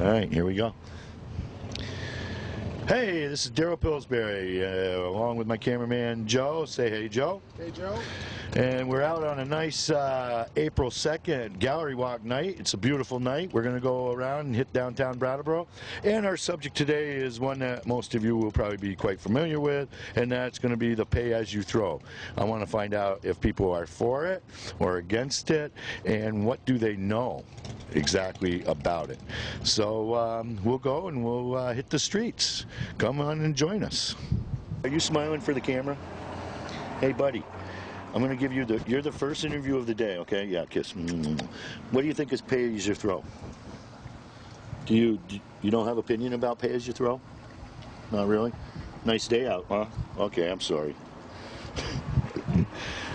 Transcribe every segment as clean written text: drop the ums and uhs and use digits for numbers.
All right, here we go. Hey, this is Daryl Pillsbury, along with my cameraman Joe. Say hey, Joe. Hey, Joe. And we're out on a nice April 2nd gallery walk night. It's a beautiful night. We're going to go around and hit downtown Brattleboro. And our subject today is one that most of you will probably be quite familiar with, and that's going to be the pay-as-you-throw. I want to find out if people are for it or against it, and what do they know exactly about it. So we'll go and we'll hit the streets. Come on and join us. Are you smiling for the camera? Hey, buddy. I'm going to give you you're the first interview of the day, okay? Yeah, kiss. What do you think is pay-as-you-throw? Do you don't have opinion about pay-as-you-throw? Not really? Nice day out, huh? Okay, I'm sorry.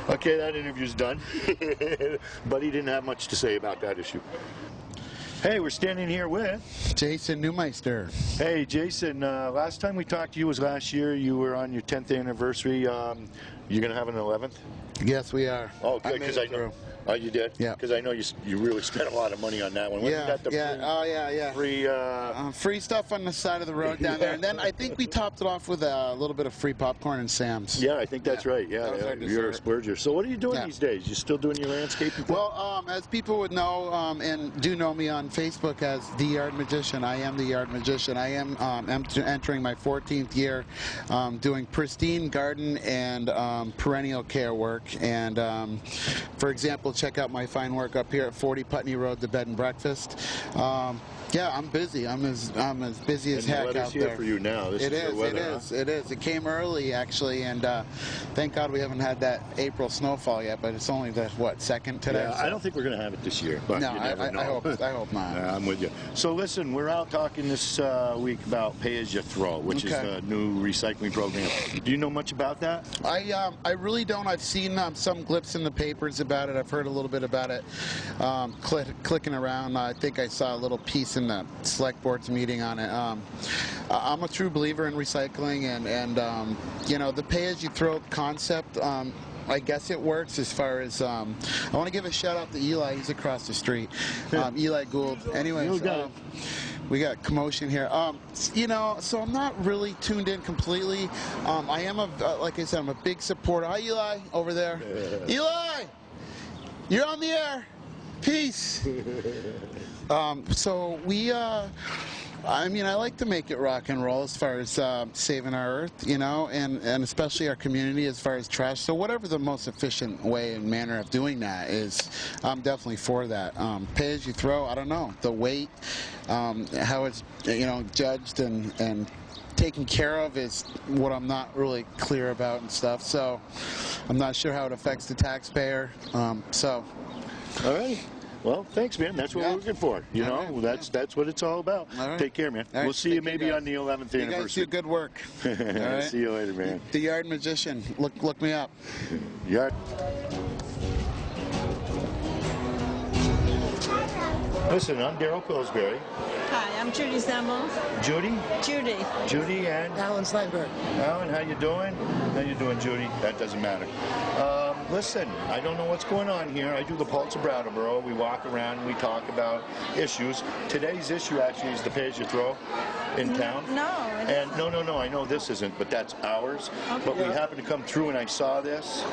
Okay, that interview's done. Buddy didn't have much to say about that issue. Hey, we're standing here with Jason Newmeister. Hey, Jason, last time we talked to you was last year. You were on your 10th anniversary. You're going to have an 11th? Yes, we are. Oh, good, because I know. Oh, you did? Yeah. Because I know you really spent a lot of money on that one. Yeah, free stuff on the side of the road down there. And then I think we topped it off with a little bit of free popcorn and Sam's. Yeah, I think that's right. Yeah, you're a splurger. So what are you doing these days? You still doing your landscaping thing? Well, as people would know, and do know me on Facebook as The Yard Magician, I am The Yard Magician. I am entering my 14th year doing pristine garden and perennial care work. And for example, check out my fine work up here at 40 Putney Road, the bed and breakfast. Yeah, I'm busy. I'm as busy as heck out there. For you now. It is. It came early actually, and thank God we haven't had that April snowfall yet. But it's only the second today. Yeah, so. I don't think we're going to have it this year. But no, you never know. I hope not. Yeah, I'm with you. So listen, we're out talking this week about pay-as-you-throw, which is the new recycling program. Do you know much about that? I really don't. I've seen some clips in the papers about it. I've heard a little bit about it, clicking around. I think I saw a little piece in the select board's meeting on it. I'm a true believer in recycling, and you know, the pay-as-you-throw concept. I guess it works as far as I want to give a shout out to Eli. He's across the street. Eli Gould. Anyways, we got commotion here. You know, so I'm not really tuned in completely. I am like I said, I'm a big supporter. Hi, Eli, over there. Eli, you're on the air. Peace. So we, I mean, I like to make it rock and roll as far as saving our earth, you know, and especially our community as far as trash. So whatever the most efficient way and manner of doing that is, I'm definitely for that. Pay as you throw, I don't know, the weight, how it's, you know, judged and taken care of is what I'm not really clear about and stuff. So I'm not sure how it affects the taxpayer. All right. Well, thanks, man. That's what we're looking for. You know, that's what it's all up. Take care, man. We'll see you maybe on the 11th anniversary. You guys do good work. All right? See you later, man. The Yard Magician. Look me up. Yard. Listen, I'm Daryl Pillsbury. Hi, I'm Judy Zemmel. Judy? Judy. Judy and? Alan Steinberg. Alan, how you doing? How you doing, Judy? That doesn't matter. Listen, I don't know what's going on here. I do the Pulse of Brattleboro. We walk around and we talk about issues. Today's issue actually is the pay-as-you-throw in town. No. And no, I know this isn't, but that's ours. Okay. But we happened to come through and I saw this,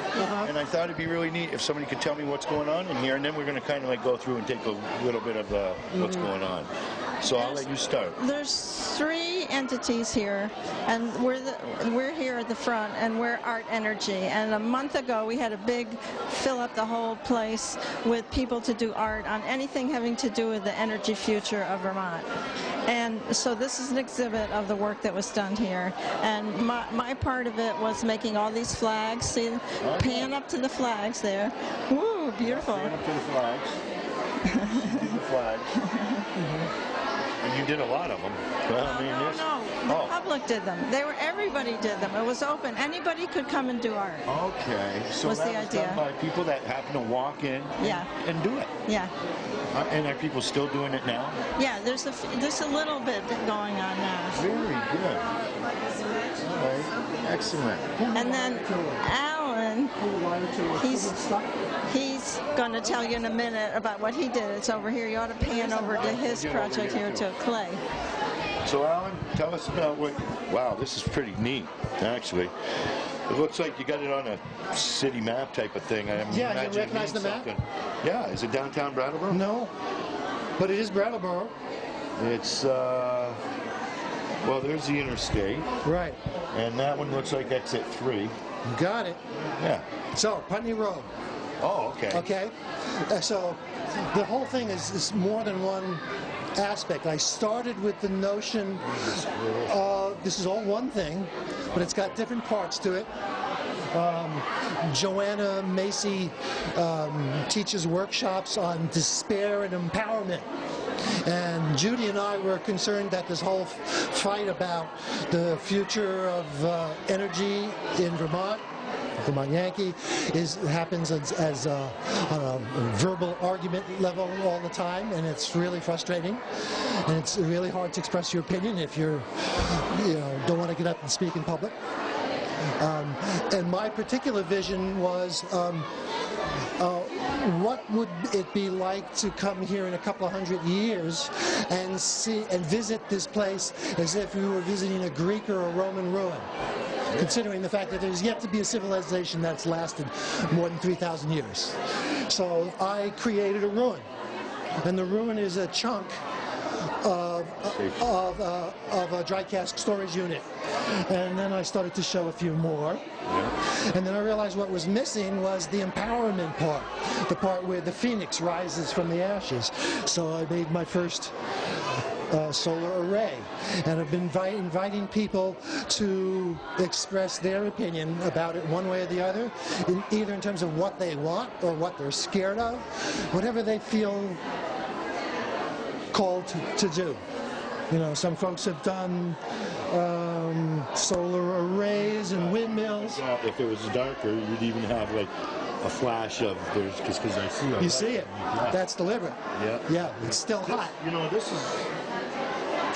and I thought it'd be really neat if somebody could tell me what's going on in here, and then we're going to kind of like go through and take a little bit of what's going on. So I'll let you start. There's 3 entities here, and we're here at the front, and we're Art Energy. And a month ago, we had a big fill up the whole place with people to do art on anything having to do with the energy future of Vermont. And so this is an exhibit of the work that was done here. And my part of it was making all these flags. See, pan up to the flags there. Woo, beautiful. Pan up to the flags. See the flags. And you did a lot of them. Well, I mean, no. The public did them. Everybody did them. It was open. Anybody could come and do art. Okay. So was that the was idea. done by people that happen to walk in and do it. Yeah. And are people still doing it now? Yeah, there's a little bit going on now. Very good. All right. Excellent. And then Alan Alan. He's going to tell you in a minute about what he did. It's over here. You ought to pan over to his project here to Clay. So Alan, tell us about what, wow, this is pretty neat, actually. It looks like you got it on a city map type of thing. Yeah, you recognize the map? Yeah, is it downtown Brattleboro? No, but it is Brattleboro. It's, well, there's the interstate. Right. And that one looks like exit 3. You got it. Yeah. So, Putney Road. Oh, okay. Okay. So, the whole thing is more than one aspect. I started with the notion this is all one thing, but it's got different parts to it. Joanna Macy teaches workshops on despair and empowerment. And Judy and I were concerned that this whole fight about the future of energy in Vermont Yankee happens as on a verbal argument level all the time, and it's really frustrating, and it's really hard to express your opinion if you don't want to get up and speak in public. And my particular vision was what would it be like to come here in a couple of 100 years and see and visit this place as if we were visiting a Greek or a Roman ruin, considering the fact that there's yet to be a civilization that's lasted more than 3,000 years. So I created a ruin, and the ruin is a chunk of a dry cask storage unit. And then I started to show a few more. And then I realized what was missing was the empowerment part, the part where the phoenix rises from the ashes. So I made my first solar array, and I've been inviting people to express their opinion about it one way or the other, either in terms of what they want or what they're scared of, whatever they feel called to do. You know, some folks have done solar arrays and windmills. If it was darker, you'd even have like a flash of there's because I see it. You see it. Yeah. That's deliberate. Yeah. Yeah. It's still hot. You know, this is.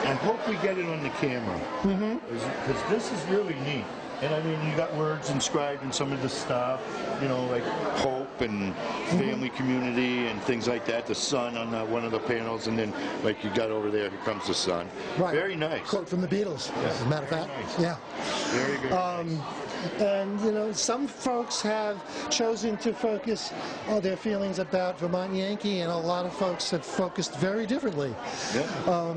I hope we get it on the camera. Because this is really neat. And I mean, you got words inscribed in some of the stuff, you know, like hope and family community and things like that. The sun on one of the panels, and then like you got over there, here comes the sun. Right. Very nice. Quote from the Beatles, as a matter of fact. Nice. Yeah. Very good. Nice. And, you know, some folks have chosen to focus their feelings about Vermont Yankee, and a lot of folks have focused very differently. Yeah.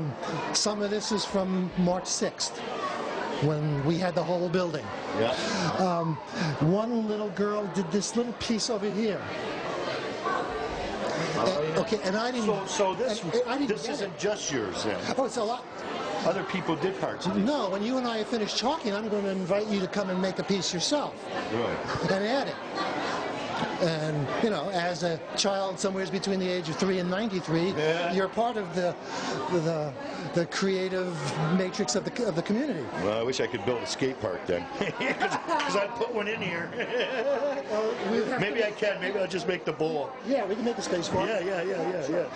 Some of this is from March 6th. When we had the whole building. Yeah. One little girl did this little piece over here. Okay, and I didn't. So this isn't just yours then. Oh, it's a lot. Other people did parts of it. No, when you and I have finished talking, I'm going to invite you to come and make a piece yourself. Right. And add it. And, you know, as a child somewhere between the age of 3 and 93, you're part of the creative matrix of the community. Well, I wish I could build a skate park then, because I'd put one in here. Maybe I can. Maybe I'll just make the bowl. Yeah, we can make a space for it. Yeah.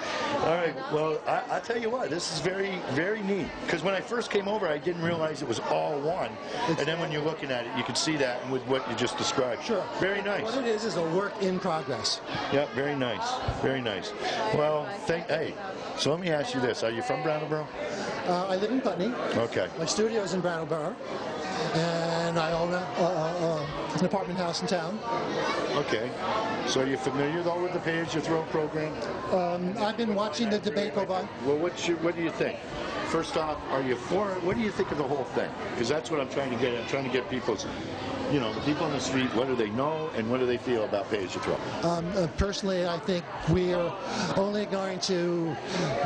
All right. Well, I'll tell you what. This is very, very neat. Because when I first came over, I didn't realize it was all one. And then when you're looking at it, you can see that with what you just described. Sure. Very nice. What it is a work in progress. Yep. Very nice. Very nice. Well, hey. So let me ask you this: are you from Brattleboro? I live in Putney. Okay. My studio is in Brattleboro, and I own an apartment house in town. Okay. So are you familiar though with the Pay As You Throw program? I've been watching the debate go by. Well, what do you think? First off, are you for it? What do you think of the whole thing? Because that's what I'm trying to get at. I'm trying to get people's, you know, the people on the street, what do they know and what do they feel about Pay As You Throw? Personally, I think we are only going to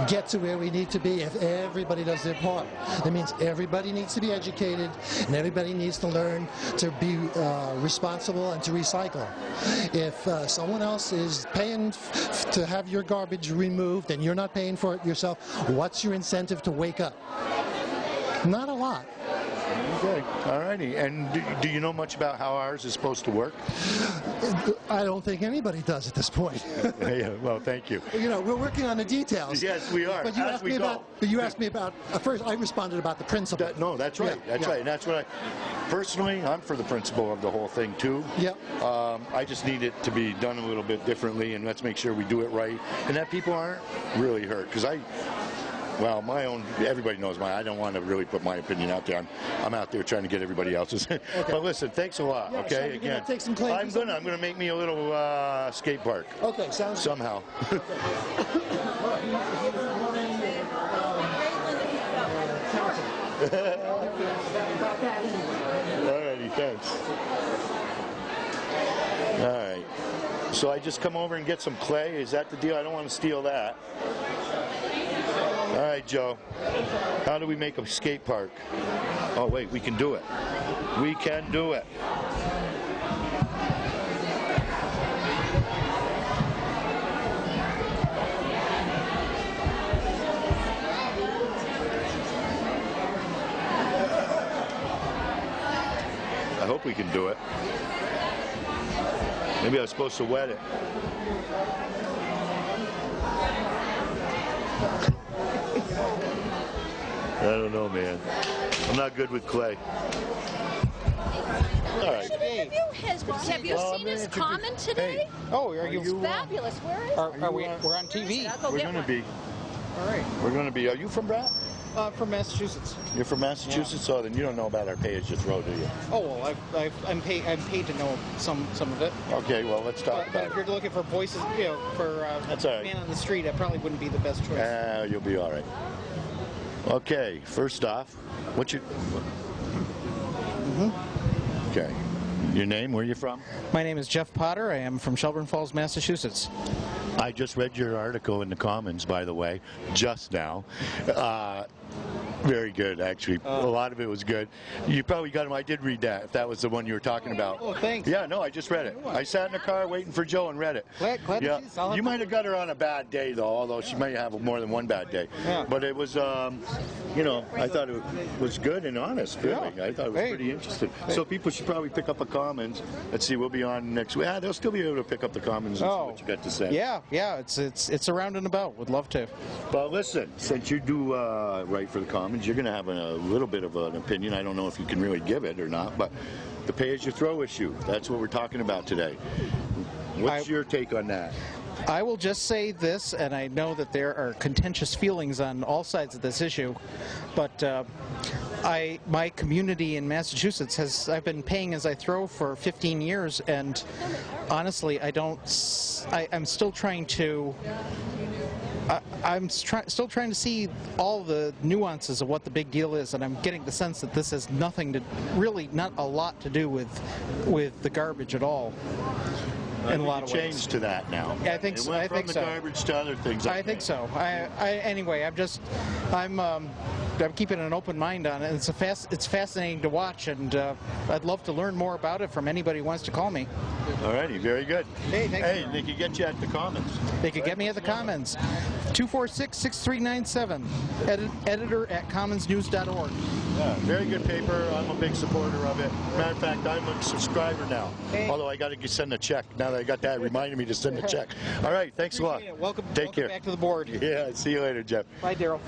get to where we need to be if everybody does their part. That means everybody needs to be educated and everybody needs to learn to be responsible and to recycle. If someone else is paying to have your garbage removed and you're not paying for it yourself, what's your incentive to wake up? Not a lot. Okay, all righty. And do you know much about how ours is supposed to work? I don't think anybody does at this point. Yeah, well, thank you. You know, we're working on the details. Yes, we are. But you asked me about. You asked me about. First, I responded about the principle. No, that's right. Yeah, that's right. And that's what personally, I'm for the principle of the whole thing too. Yep. I just need it to be done a little bit differently, and let's make sure we do it right, and that people aren't really hurt. Because well, my own, everybody knows I don't want to really put my opinion out there. I'm out there trying to get everybody else's. Okay. But listen, thanks a lot. Yeah, okay, so again, take some clay, I'm gonna make me a little skate park. Okay, sounds somehow. Alrighty, thanks. All right. So I just come over and get some clay. Is that the deal? I don't want to steal that. All right, Joe. How do we make a skate park? Oh, wait, we can do it. We can do it. I hope we can do it. Maybe I was supposed to wet it. I don't know, man. I'm not good with clay. All right. Have you seen his comment today? Hey. Oh, are you? It's fabulous. Where is Are we? We're on TV. We're We're gonna be. All right. We're gonna be. Are you from Brat? From Massachusetts. You're from Massachusetts, so then you don't know about our pay-as-you-throw, do you? Oh well, I'm paid to know some of it. Okay, well let's talk But about if you're looking for voices, you know, for That's all right. man on the street, that probably wouldn't be the best choice. it. You'll be all right. Okay, first off, what's your? Okay, your name? Where are you from? My name is Jeff Potter. I am from Shelburne Falls, Massachusetts. I just read your article in the Commons, by the way, just now. Very good, actually. A lot of it was good. You probably got him. I did read that, if that was the one you were talking about. Oh, thanks. Yeah, no, I just read it. I sat in the car waiting for Joe and read it. Glad yeah. to see this. You might have got her on a bad day, though, although she might have more than one bad day. Yeah. But it was, you know, I thought it was good and honest, really. Yeah. I thought it was Hey. pretty interesting. So people should probably pick up a Commons. Let's see, we'll be on next week. They'll still be able to pick up the Commons and see what you got to say. Yeah, it's around and about. Would love to. But listen, since you do write for the Commons, you're going to have a little bit of an opinion. I don't know if you can really give it or not, but the pay-as-you-throw issue, that's what we're talking about today. What's your take on that? I will just say this, and I know that there are contentious feelings on all sides of this issue, but my community in Massachusetts I've been paying as I throw for 15 years, and honestly, I'm still trying to. Still trying to see all the nuances of what the big deal is, and I'm getting the sense that this has not a lot to do with the garbage at all. In a lot of ways. Change to that now. I think it so. went I from think the so. garbage to other things. I think so. Anyway, I'm keeping an open mind on it. It's fascinating to watch, and I'd love to learn more about it from anybody who wants to call me. All righty, very good. Hey, thanks. Hey, they could get you at the Commons. They could get me at the Commons. 246-6397. Editor@commonsnews.org. Yeah, very good paper. I'm a big supporter of it. Matter of fact, I'm a subscriber now. Hey. Although I got to send a check. Now that I got that, it reminded me to send a check. All right, thanks a lot. Welcome care. back to the board. Yeah, see you later, Jeff. Bye, Daryl.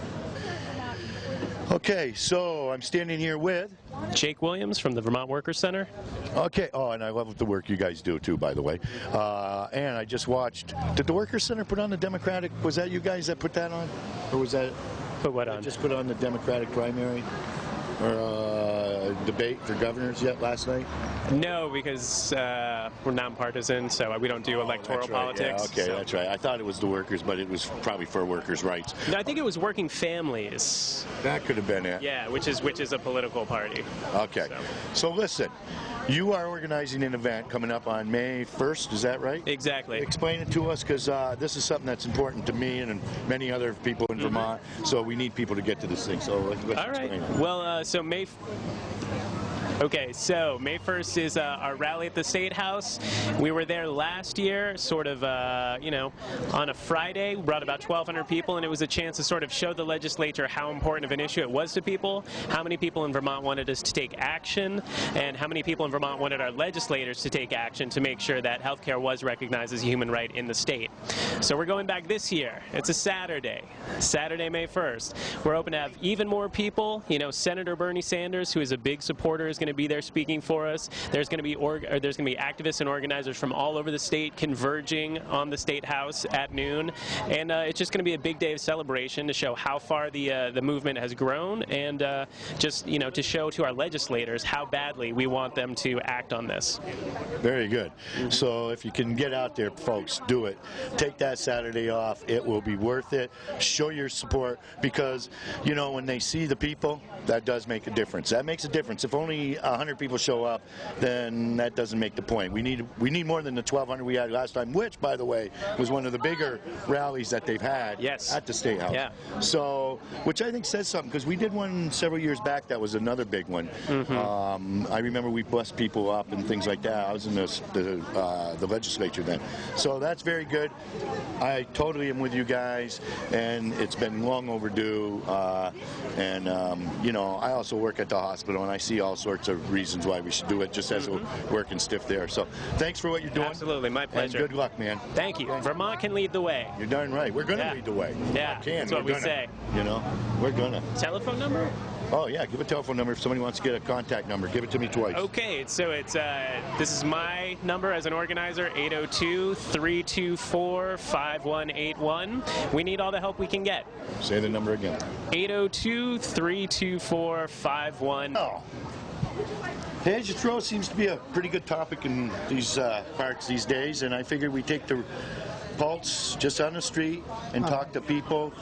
Okay, so I'm standing here with Jake Williams from the Vermont Workers Center. Okay. Oh, and I love the work you guys do too, by the way. And I just watched. Did the Workers Center put on the Democratic? Was that you guys that put that on, or was that? Put what on? Just put on the Democratic primary or debate for governors yet last night? No, because we're nonpartisan, so we don't do electoral That's right. politics. Yeah, okay, so. that's right. I thought it was the workers, but it was probably for workers' rights. No, I think it was Working Families. That could have been it. Yeah, which is a political party. Okay. So listen, you are organizing an event coming up on May 1st, is that right? Exactly. Explain it to us, because this is something that's important to me and many other people in Vermont, so we need people to get to this thing. So let's All right. explain it. Well, so Okay, so May 1st is our rally at the State House. We were there last year, sort of, you know, on a Friday. We brought about 1,200 people, and it was a chance to sort of show the legislature how important of an issue it was to people, how many people in Vermont wanted us to take action, and how many people in Vermont wanted our legislators to take action to make sure that healthcare was recognized as a human right in the state. So we're going back this year. It's a Saturday, May 1st. We're hoping to have even more people. You know, Senator Bernie Sanders, who is a big supporter, is going to be there speaking for us. There's going to be activists and organizers from all over the state converging on the State House at noon, and it's just going to be a big day of celebration to show how far the movement has grown, and just, you know, to show to our legislators how badly we want them to act on this. Very good. So if you can get out there, folks, do it. Take that Saturday off. It will be worth it. Show your support, because, you know, when they see the people, that does make a difference. That makes a difference. If only 100 people show up, then that doesn't make the point. We need more than the 1,200 we had last time, which, by the way, was one of the bigger rallies that they've had at the State House. Yeah. So, which I think says something, because we did one several years back that was another big one. I remember we bussed people up and things like that. I was in the legislature then. So that's very good. I totally am with you guys, and it's been long overdue. You know, I also work at the hospital, and I see all sorts of reasons why we should do it, just as a working stiff there. So thanks for what you're doing. Absolutely, my pleasure. And good luck, man. Thank you. Vermont can lead the way. You're darn right. We're going to lead the way. Yeah, that's what we say. You know, we're going to. Telephone number? Oh, yeah, give a telephone number if somebody wants to get a contact number. Give it to me twice. Okay, so it's this is my number as an organizer, 802-324-5181. We need all the help we can get. Say the number again. 802-324-5181. Oh. Pay as you throw seems to be a pretty good topic in these parks these days, and I figured we'd take the pulse just on the street and talk to people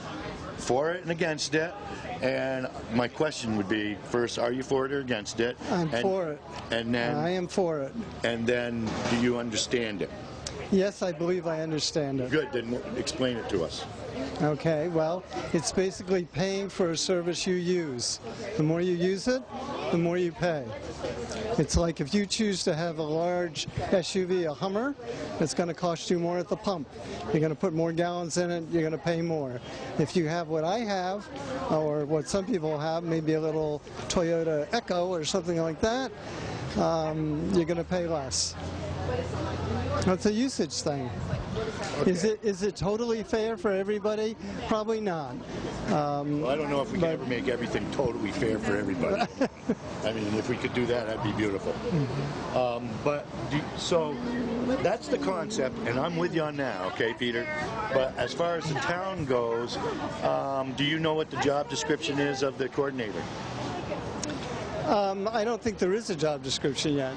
for it and against it. And my question would be, first, are you for it or against it? I'm for it. And then I am for it. And then, do you understand it? Yes, I believe I understand it. Good, then explain it to us. Okay, well, it's basically paying for a service you use. The more you use it, the more you pay. It's like if you choose to have a large SUV, a Hummer, it's going to cost you more at the pump. You're going to put more gallons in it, you're going to pay more. If you have what I have, or what some people have, maybe a little Toyota Echo or something like that, you're going to pay less. It's a usage thing. Okay. Is it totally fair for everybody? Probably not. Well, I don't know if we can ever make everything totally fair for everybody. I mean, if we could do that, that'd be beautiful. So that's the concept, and I'm with you on that, okay, Peter? But as far as the town goes, do you know what the job description is of the coordinator? I don't think there is a job description yet,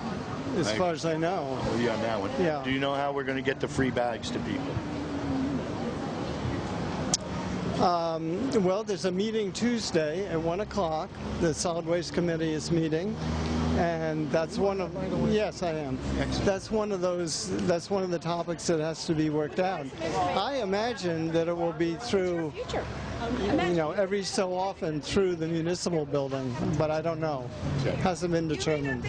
as far as I know. I'm with you on that one. Yeah. Do you know how we're going to get the free bags to people? Well, there's a meeting Tuesday at 1 o'clock. The Solid Waste Committee is meeting, and that's one of. Yes, I am. Excellent. That's one of those. That's one of the topics that has to be worked out. I imagine that it will be through. You know, every so often through the municipal building, but I don't know. Okay. Hasn't been determined.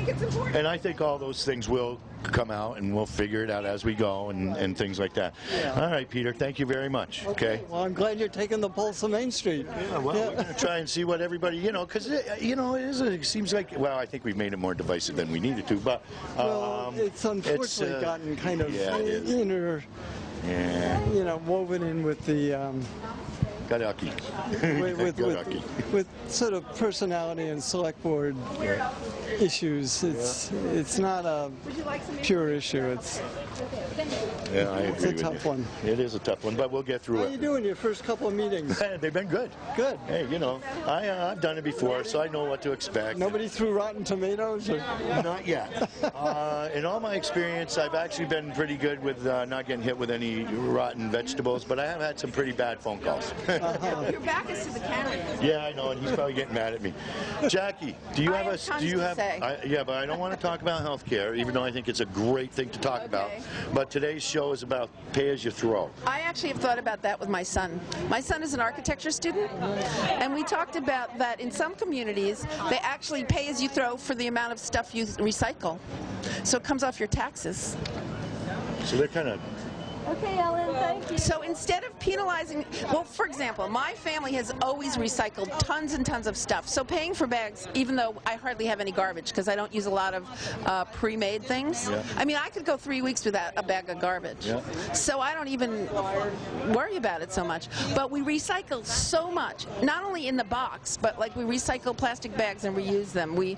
And I think all those things will come out, and we'll figure it out as we go, and things like that. Yeah. All right, Peter, thank you very much. Okay. Well, I'm glad you're taking the pulse of Main Street. Yeah, well, we're going to try and see what everybody, you know, because, you know, it seems like, well, I think we've made it more divisive than we needed to, but... well, it's unfortunately gotten kind of woven in with the... with sort of personality and select board issues. It's not a pure issue. It's I agree it's a tough one. It is a tough one, but we'll get through it. How you doing your first couple of meetings? They've been good. Good. Hey, you know, I've done it before, so I know what to expect. Nobody threw rotten tomatoes? Or? Not yet. In all my experience, I've actually been pretty good with not getting hit with any rotten vegetables, but I have had some pretty bad phone calls. Your back is to the camera. Yeah, I know, and he's probably getting mad at me. Jackie, do you have yeah, but I don't want to talk about health care, even though I think it's a great thing to talk about. But today's show is about pay as you throw. I actually have thought about that with my son. My son is an architecture student, and we talked about that in some communities, they actually pay as you throw for the amount of stuff you recycle. So it comes off your taxes. So they're kind of... Okay, Ellen, thank you. So instead of penalizing, well, for example, my family has always recycled tons and tons of stuff. So paying for bags, even though I hardly have any garbage because I don't use a lot of pre-made things. Yeah. I mean, I could go 3 weeks without a bag of garbage. Yeah. So I don't even worry about it so much. But we recycle so much, not only in the box, but like we recycle plastic bags and reuse them. We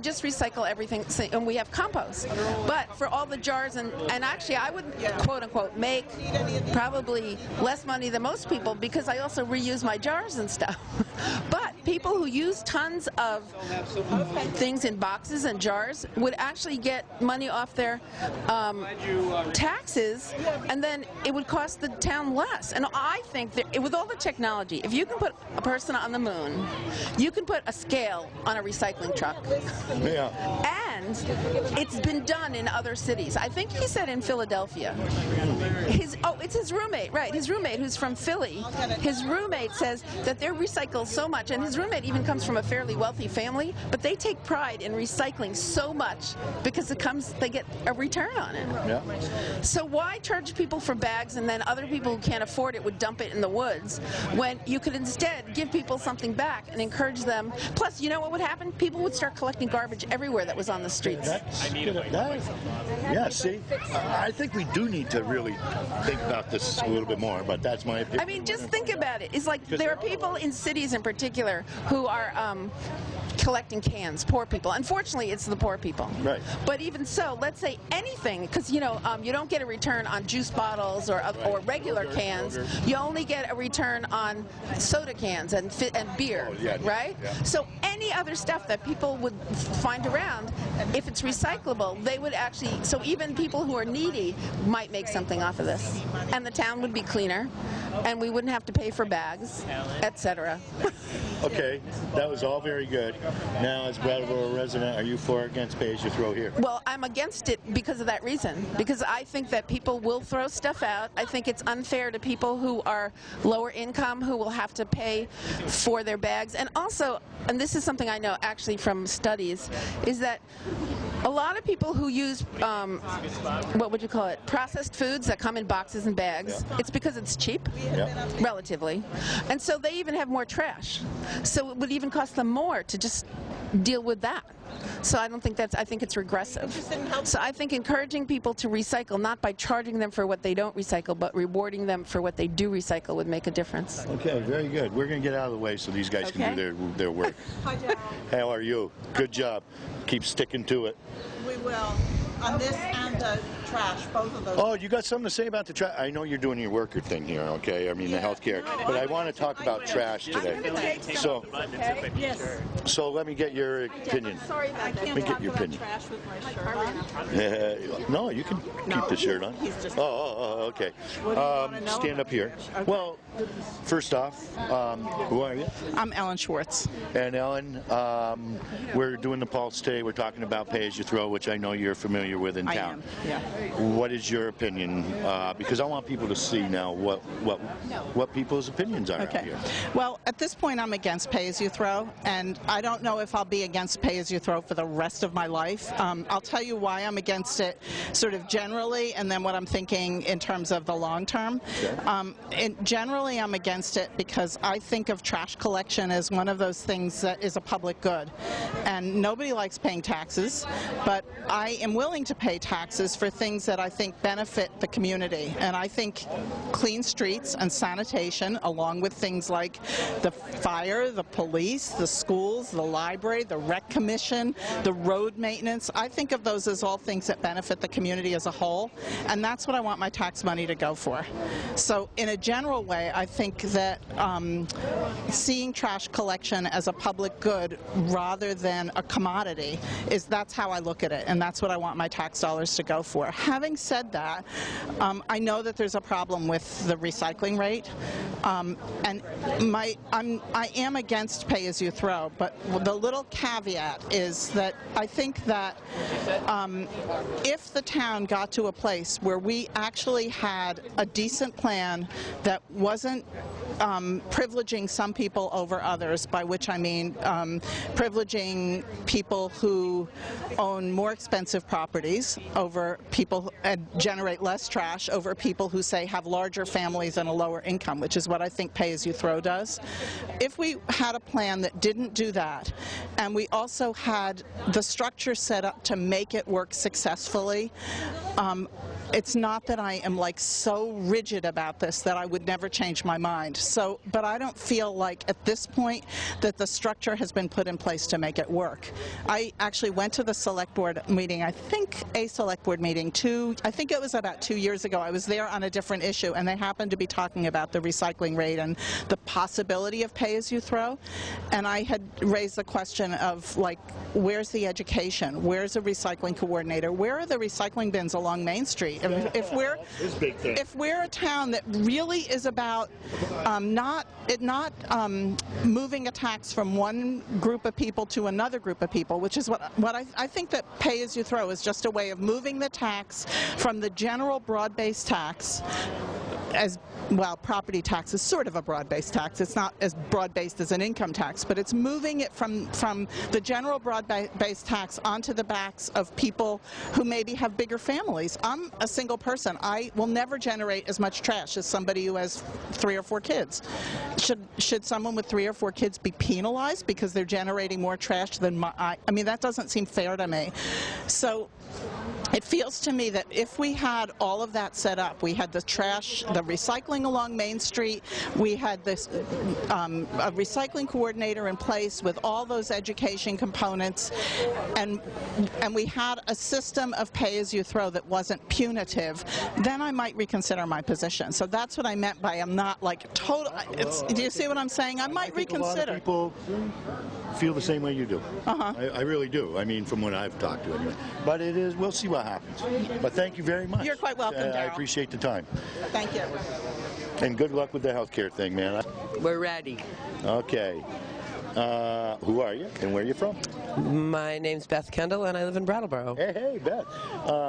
just recycle everything, and we have compost. But for all the jars, and actually I would quote unquote make probably less money than most people because I also reuse my jars and stuff. But people who use tons of things in boxes and jars would actually get money off their taxes, and then it would cost the town less. And I think that with all the technology, if you can put a person on the moon, you can put a scale on a recycling truck. Yeah. And it's been done in other cities. I think he said in Philadelphia. It's his roommate, right? His roommate, who's from Philly. His roommate says that they recycle so much, and his roommate even comes from a fairly wealthy family, but they take pride in recycling so much because they get a return on it. Yeah. So why charge people for bags and then other people who can't afford it would dump it in the woods when you could instead give people something back and encourage them? Plus, you know what would happen? People would start collecting garbage everywhere that was on the streets. Yeah, see, I think we do need to really think about this a little bit more, but that's my opinion. I mean, just think about it. It's like there are people in cities in particular who are collecting cans, poor people. Unfortunately, it's the poor people. Right. But even so, let's say anything, because you don't get a return on juice bottles or regular cans. You only get a return on soda cans and beer, right? Yeah. So any other stuff that people would find around, if it's recyclable, they would actually. So even people who are needy might make something off of this, and the town would be cleaner, and we wouldn't have to pay for bags, etc. Okay, that was all very good. Now, as Brattleboro resident, are you for or against pay as you throw here? Well, I'm against it because of that reason. Because I think that people will throw stuff out. I think it's unfair to people who are lower income who will have to pay for their bags. And also, and this is something I know actually from studies, is that a lot of people who use, what would you call it, processed foods that come in boxes and bags, it's because it's cheap, relatively. And so they even have more trash. So it would even cost them more to just deal with that. So I don't think I think it's regressive. So I think encouraging people to recycle, not by charging them for what they don't recycle, but rewarding them for what they do recycle would make a difference. Okay, very good. We're going to get out of the way so these guys can do their work. Hi, Daryl. How are you? Good job. Keep sticking to it. We will. On this and the trash, both of those. Oh, you got something to say about the trash? I know you're doing your worker thing here, okay? I mean, the healthcare. But I want to talk about trash today. So, so let me get your opinion. Sorry, I can't talk about trash with my shirt on. No, you can keep the shirt on. Oh, okay. Stand up here. Okay. Well, first off, who are you? I'm Ellen Schwartz. And Ellen, we're doing the Pulse today. We're talking about pay as you throw, which I know you're familiar with in town. I am, yeah. What is your opinion? Because I want people to see now what people's opinions are out here. Well, at this point, I'm against pay as you throw, and I don't know if I'll be against pay as you throw for the rest of my life. I'll tell you why I'm against it, sort of generally, and then what I'm thinking in terms of the long term. Okay. Generally, I'm against it because I think of trash collection as one of those things that is a public good, and nobody likes paying taxes, but I am willing to pay taxes for things that I think benefit the community, and I think clean streets and sanitation, along with things like the fire, the police, the schools, the library, the rec commission, the road maintenance, I think of those as all things that benefit the community as a whole, and that's what I want my tax money to go for. So in a general way, I think that seeing trash collection as a public good rather than a commodity that's how I look at it, and that's what I want my tax dollars to go for. having said that, I know that there's a problem with the recycling rate, and I am against pay-as-you-throw, but the little caveat is that I think that if the town got to a place where we actually had a decent plan that wasn't privileging some people over others, by which I mean privileging people who own more expensive properties over people and generate less trash over people who, say, have larger families and a lower income, which is what I think pay-as-you-throw does. If we had a plan that didn't do that, and we also had the structure set up to make it work successfully, it's not that I am like so rigid about this that I would never change my mind. So, but I don't feel like at this point that the structure has been put in place to make it work. I actually went to the select board meeting, I think a select board meeting, I think it was about 2 years ago. I was there on a different issue, and they happened to be talking about the recycling rate and the possibility of pay-as-you-throw. And I had raised the question of, like, where's the education? Where's a recycling coordinator? Where are the recycling bins along Main Street? If we're a town that really is about not moving a tax from one group of people to another group of people, which is what I think that pay-as-you-throw is just a way of moving the tax from the general broad-based tax, as well, property tax is sort of a broad-based tax. It's not as broad-based as an income tax, but it's moving it from the general broad-based tax onto the backs of people who maybe have bigger families. I'm a single person. I will never generate as much trash as somebody who has 3 or 4 kids. Should someone with 3 or 4 kids be penalized because they're generating more trash than I mean, that doesn't seem fair to me. So it feels to me that if we had all of that set up, we had the trash, the recycling along Main Street, we had this a recycling coordinator in place with all those education components, and we had a system of pay-as-you-throw that wasn't punitive, then I might reconsider my position. So that's what I meant by I'm not like total. Do you see what I'm saying? I might reconsider. A lot of people feel the same way you do. Uh-huh. I really do. I mean, from what I've talked to anyway. But it is, we'll see what happens. But thank you very much. You're quite welcome, Darryl. I appreciate the time. Thank you. And good luck with the healthcare thing, man. We're ready. Okay. Who are you and where are you from? My name's Beth Kendall and I live in Brattleboro. Hey, Beth.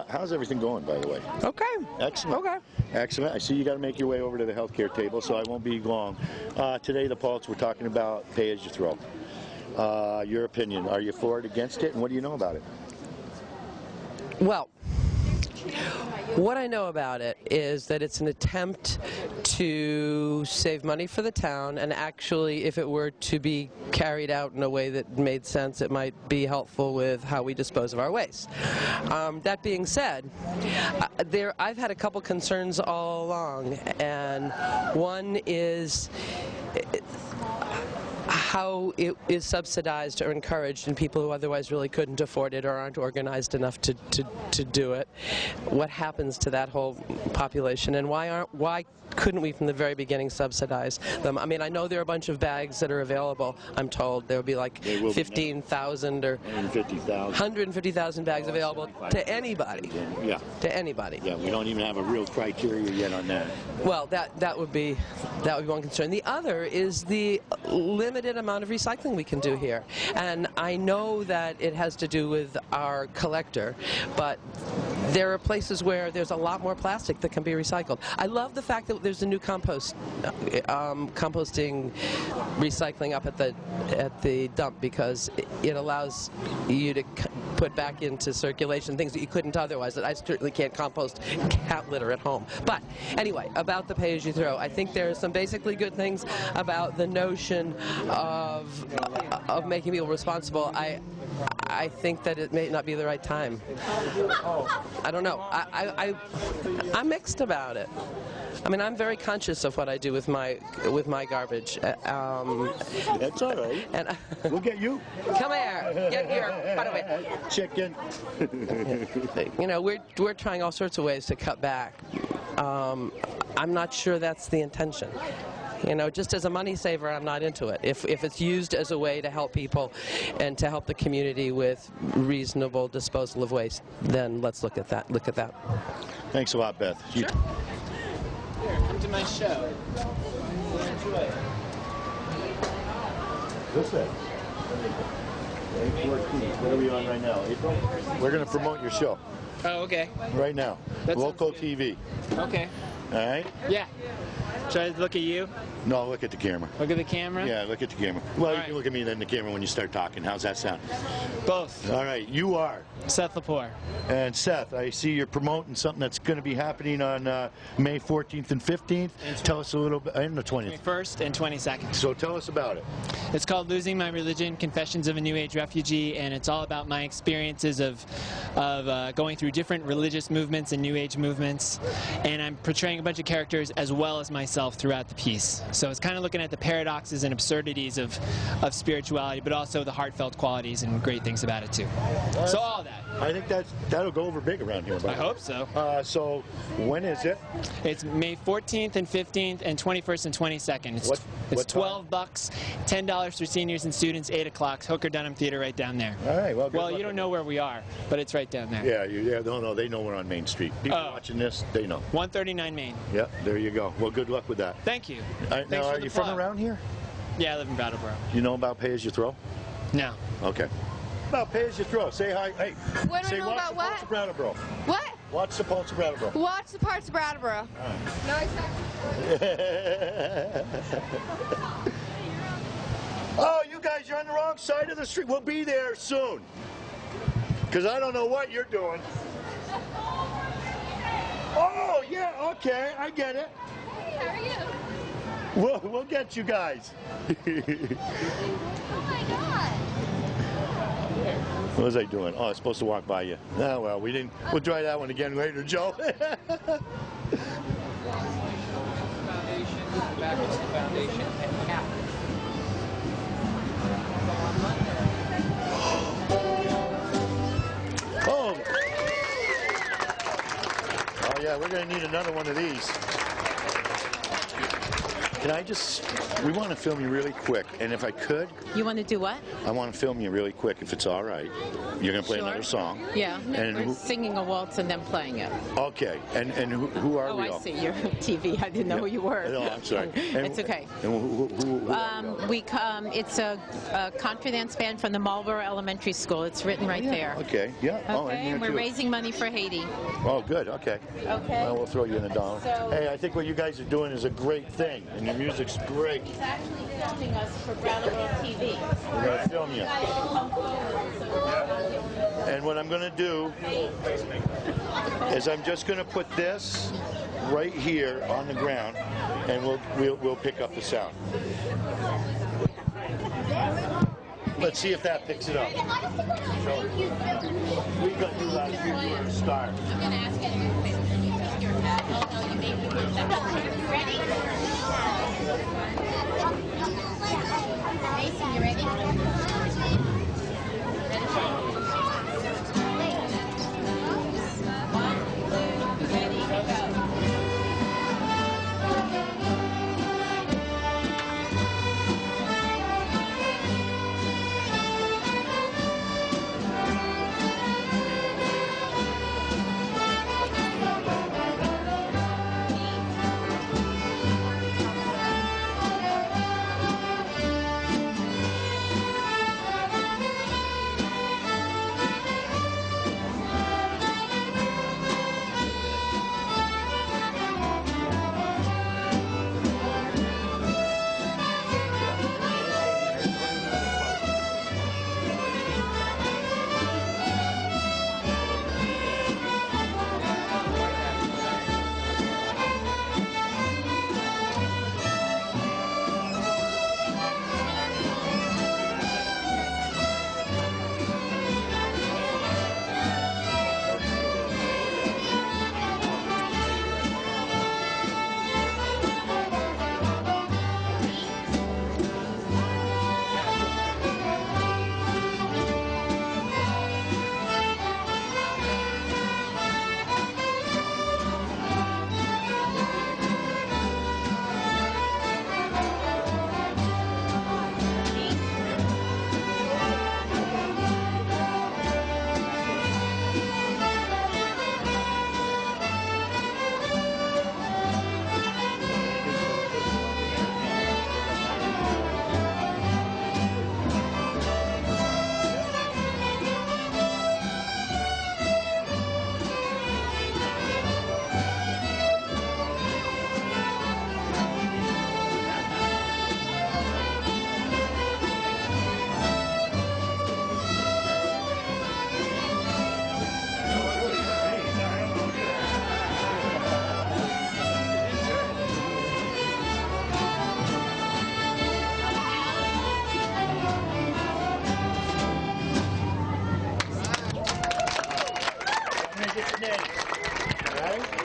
How's everything going, by the way? Okay. Excellent. Okay. Excellent. I see you got to make your way over to the healthcare table, so I won't be long. Today, the Pulse, we're talking about pay-as-you-throw. Your opinion, are you for it, against it, and what do you know about it? Well, what I know about it is that it's an attempt to save money for the town, and actually, if it were to be carried out in a way that made sense, it might be helpful with how we dispose of our waste. That being said, I've had a couple concerns all along, and one is how it is subsidized or encouraged in people who otherwise really couldn't afford it or aren't organized enough to do it. What happens to that whole population, and why couldn't we from the very beginning subsidize them? I mean, I know there are a bunch of bags that are available. I'm told there will be like 15,000 or 150,000 bags available to anybody. Yeah. To anybody. Yeah, we don't even have a real criteria yet on that. Well, that would be one concern. The other is the limited amount of recycling we can do here. And I know that it has to do with our collector, but there are places where there's a lot more plastic that can be recycled. I love the fact that there's a new composting recycling up at the dump, because it allows you to put back into circulation things that you couldn't otherwise. That I certainly can't compost cat litter at home. But anyway, about the pay-as-you-throw, I think there are some basically good things about the notion of making people responsible. I think that it may not be the right time. I don't know. I'm mixed about it. I mean, I'm very conscious of what I do with my garbage. That's all right. And we'll get you. Come here. Get here. By the way, chicken. You know, we're trying all sorts of ways to cut back. I'm not sure that's the intention. You know, just as a money saver, I'm not into it. If it's used as a way to help people and to help the community with reasonable disposal of waste, then let's look at that. Thanks a lot, Beth. Sure. Here, come to my show. Enjoy it. What's that? 8/14. What are we on right now? April? We're going to promote your show. Oh, okay. Right now. That Local TV. Okay. All right? Yeah. Should I look at you? No, look at the camera. Look at the camera? Yeah, look at the camera. Well, you right. can look at me then the camera when you start talking. How's that sound? Both. All right, you are. Seth Lepore. And Seth, I see you're promoting something that's going to be happening on May 14th and 15th. Tell us a little bit, and the 20th. 21st and 22nd. So tell us about it. It's called Losing My Religion, Confessions of a New Age Refugee, and it's all about my experiences of going through different religious movements and New Age movements. And I'm portraying a bunch of characters as well as myself throughout the piece. So it's kind of looking at the paradoxes and absurdities of spirituality, but also the heartfelt qualities and great things about it too. So all that. I think that'll go over big around here. I hope so. So when is it? It's May 14th and 15th and 21st and 22nd. It's $12, $10 for seniors and students, 8 o'clock, Hooker Dunham Theater right down there. All right. Well, you don't know where we are, but it's right down there. Yeah, no, they know we're on Main Street. People watching this, they know. 139 Main. Yeah, there you go. Well, good luck with that. Thank you. Now, are you from around here? Yeah, I live in Brattleboro. You know about Pay As You Throw? No. Okay. About Pay As You Throw. Say hi. Hey. What do I know about what? Watch the Brattleboro. What? Watch the Pulse of Brattleboro. Watch the parts of Brattleboro. No, exactly. Oh, you guys, you're on the wrong side of the street. We'll be there soon. Because I don't know what you're doing. Oh, yeah, okay, I get it. Hey, how are you? We'll get you guys. Oh my God. What was I doing? Oh, I was supposed to walk by you. Oh, well, we didn't. We'll try that one again later, Joe. Oh. Oh, yeah, we're going to need another one of these. Can I just, we want to film you really quick, and if I could. You want to do what? I want to film you really quick, if it's all right. You're going to play another song. Yeah, and we're singing a waltz and then playing it. Okay, and who are we all? Oh, I see, you're on TV. I didn't know who you were. No, I'm sorry. It's okay. And who it's a contra dance band from the Marlboro Elementary School. It's written right there. Okay, yeah. Okay, and we're raising money for Haiti. Oh, good, okay. Okay. Well, we'll throw you in a dollar. So, hey, I think what you guys are doing is a great thing, and your music's great. He's actually filming us for Brattleboro TV. We're going to film you. And what I'm going to do is I'm just going to put this right here on the ground, and we'll pick up the sound. Let's see if that picks it up. So, we got you last year. You were a star. I'm going to ask you to do your hat. Oh, no, you made me do that. Ready? Mason, you ready?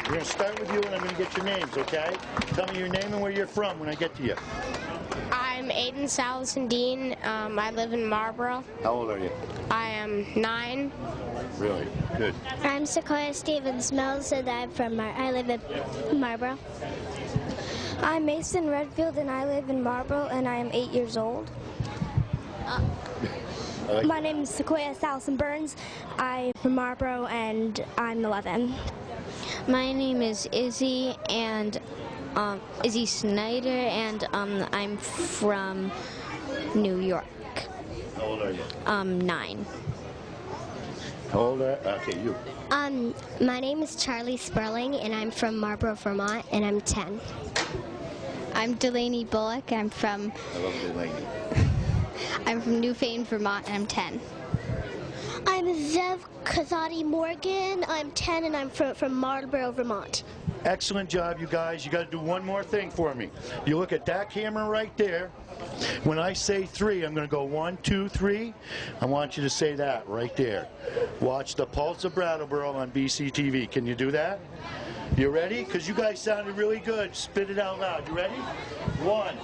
We're going to start with you, and I'm going to get your names, okay? Tell me your name and where you're from when I get to you. I'm Aiden Salasandine. I live in Marlboro. How old are you? I am 9. Really? Good. I'm Sequoia Stevens Mills, and I live in Marlboro. I'm Mason Redfield, and I live in Marlboro, and I am 8 years old. My name is Sequoia Salison Burns. I'm from Marlboro, and I'm 11. My name is Izzy, and Izzy Snyder, and I'm from New York. How old are you? 9. How old are you? Okay, you. My name is Charlie Sperling, and I'm from Marlboro, Vermont, and I'm 10. I'm Delaney Bullock. I love Delaney. I'm from Newfane, Vermont, and I'm 10. I'm Zev Kazadi Morgan. I'm 10, and I'm from Marlboro, Vermont. Excellent job, you guys. You got to do one more thing for me. You look at that camera right there. When I say 3, I'm going to go 1, 2, 3. I want you to say that right there. Watch the Pulse of Brattleboro on BCTV. Can you do that? You ready? Because you guys sounded really good. Spit it out loud. You ready? 1,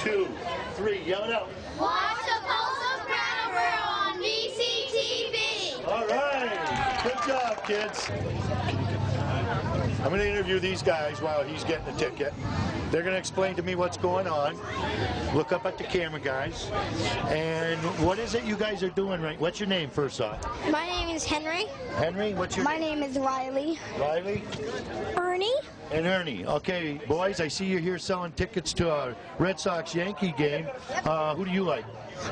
2, 3. Yell it out. Watch the Pulse of Brattleboro on BCTV. All right. Good job, kids. I'm going to interview these guys while he's getting the ticket. They're going to explain to me what's going on. Look up at the camera, guys. And what is it you guys are doing right? What's your name, first off? My name is Henry. Henry, what's your name? My name is Riley. Riley? Ernie. And Ernie. Okay, boys, I see you're here selling tickets to a Red Sox-Yankee game. Who do you like?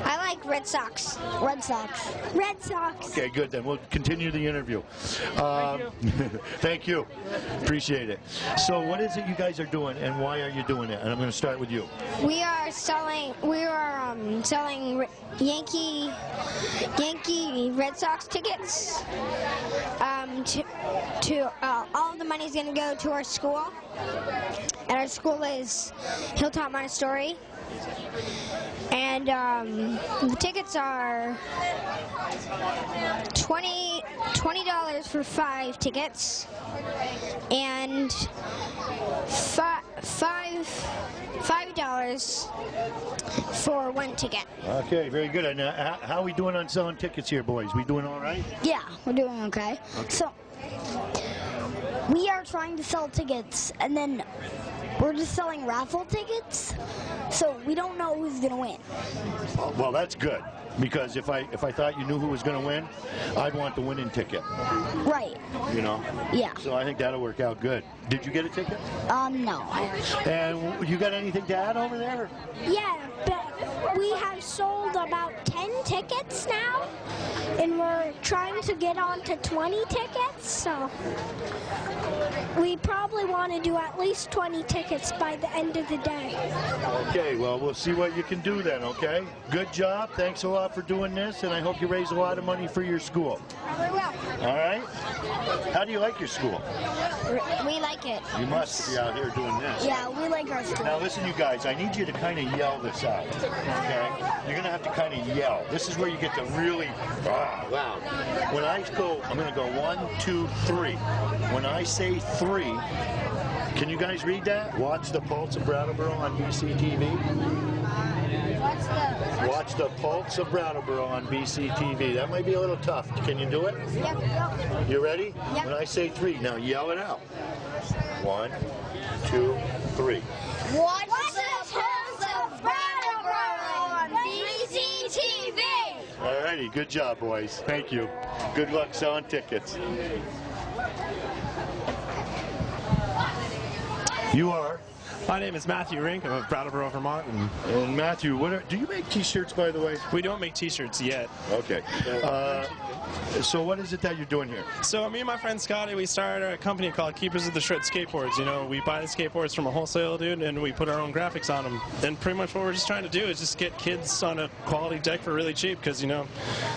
I like Red Sox. Red Sox. Red Sox. Okay, good. Then we'll continue the interview. Thank you. Appreciate it. So what is it you guys are doing, and why are you doing it? And I'm going to start with you. We are selling Yankee Red Sox tickets. All of the money is going to go to our school, and our school is Hilltop Montessori. And the tickets are $20 for 5 tickets, and $5 for 1 ticket. Okay, very good. And how are we doing on selling tickets here, boys? We doing all right? Yeah, we're doing okay. So we are trying to sell tickets, and then we're just selling raffle tickets, so we don't know who's going to win. Well, that's good, because if I thought you knew who was going to win, I'd want the winning ticket. Right. You know? Yeah. So I think that'll work out good. Did you get a ticket? No. And you got anything to add over there? Yeah, but we have sold about 10 tickets now, and we're trying to get on to 20 tickets, so we probably want to do at least 20 tickets by the end of the day. Okay, well, we'll see what you can do then, okay? Good job. Thanks a lot for doing this, and I hope you raise a lot of money for your school. Probably will. All right? How do you like your school? We like it. You must be out here doing this. Yeah, we like our school. Now listen, you guys, I need you to kind of yell this out, okay? You're going to have to kind of yell. This is where you get to really loud. When I go, I'm going to go 1, 2, 3. When I say 3, can you guys read that? Watch the Pulse of Brattleboro on BCTV. Watch the Pulse of Brattleboro on BCTV. That might be a little tough. Can you do it? Yep. You ready? Yep. When I say 3, now yell it out. 1, 2, 3. Watch the Pulse of Brattleboro on BCTV. All righty, good job, boys. Thank you. Good luck selling tickets. You are? My name is Matthew Rink. I'm of Brattleboro, Vermont. And Matthew, do you make T-shirts, by the way? We don't make T-shirts yet. Okay. So what is it that you're doing here? So me and my friend Scotty, we started a company called Keepers of the Shred Skateboards. You know, we buy the skateboards from a wholesale dude, and we put our own graphics on them. And pretty much what we're just trying to do is just get kids on a quality deck for really cheap, because, you know,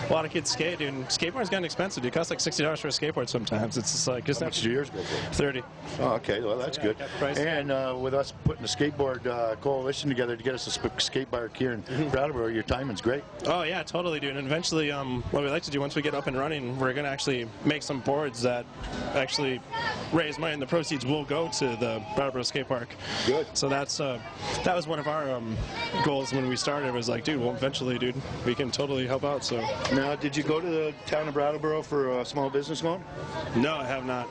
a lot of kids skate, dude. And skateboards getting expensive. It costs like $60 for a skateboard sometimes. It's just like... How much do yours go for? 30. Oh, okay. Well, that's good. And with us putting the skateboard coalition together to get us a skate park here in Brattleboro, your timing's great. Oh, yeah, totally, dude. And eventually, what we like to do once we get up and running, we're going to actually make some boards that actually raise money, and the proceeds will go to the Brattleboro Skate Park. Good. So that was one of our goals when we started. Was like, dude, well, eventually, dude, we can totally help out. So now, did you go to the town of Brattleboro for a small business loan? No, I have not.